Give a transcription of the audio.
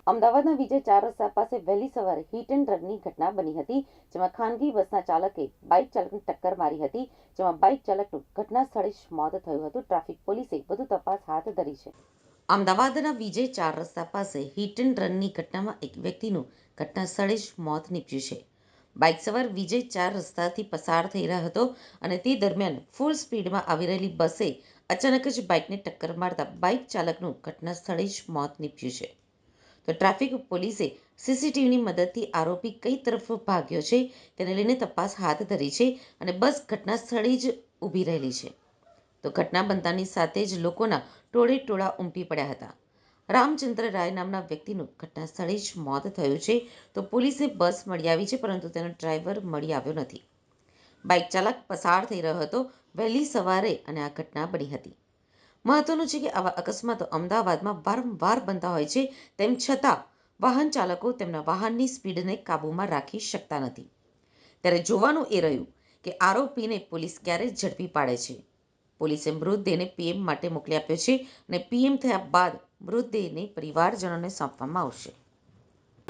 અમદાવાદના વિજય ચાર રસ્તા પાસે વહેલી સવારે હિટ એન્ડ રનની ઘટના બની હતી, જેમાં ખાનગી બસના ચાલકે બાઇક ચાલકને ટક્કર મારી હતી, જેમાં બાઇક ચાલકનું ઘટના સ્થળે જ મોત થયું હતું. ટ્રાફિક પોલીસે વધુ તપાસ હાથ ધરી છે. અમદાવાદના વિજય ચાર રસ્તા પાસે હિટ એન્ડ રનની ઘટનામાં એક વ્યક્તિનું ઘટના સ્થળે જ મોત નીપજ્યું છે. બાઇક સવાર વિજય ચાર રસ્તાથી પસાર થઈ રહ્યો હતો અને તે દરમિયાન ફૂલ સ્પીડમાં આવી રહેલી બસે અચાનક જ બાઇકને ટક્કર મારતા બાઇક ચાલકનું ઘટના સ્થળે જ મોત નીપજ્યું છે. તો ટ્રાફિક પોલીસે સીસીટીવીની મદદથી આરોપી કઈ તરફ ભાગ્યો છે તેને લઈને તપાસ હાથ ધરી છે અને બસ ઘટના સ્થળે જ ઊભી રહેલી છે. તો ઘટના બનતાની સાથે જ લોકોના ટોળે ટોળા ઉમટી પડ્યા હતા. રામચંદ્ર રાય નામના વ્યક્તિનું ઘટના સ્થળે જ મોત થયું છે. તો પોલીસને બસ મળી આવી છે, પરંતુ તેનો ડ્રાઈવર મળી આવ્યો નથી. બાઇક ચાલક પસાર થઈ રહ્યો હતો વહેલી સવારે અને આ ઘટના બની હતી. મહત્વનું છે કે આવા અકસ્માતો અમદાવાદમાં વારંવાર બનતા હોય છે, તેમ છતાં વાહન ચાલકો તેમના વાહનની સ્પીડને કાબૂમાં રાખી શકતા નથી. ત્યારે જોવાનું એ રહ્યું કે આરોપીને પોલીસ ક્યારે ઝડપી પાડે છે. પોલીસે મૃતદેહને પીએમ માટે મોકલી આપ્યો છે અને પીએમ થયા બાદ મૃતદેહને પરિવારજનોને સોંપવામાં આવશે.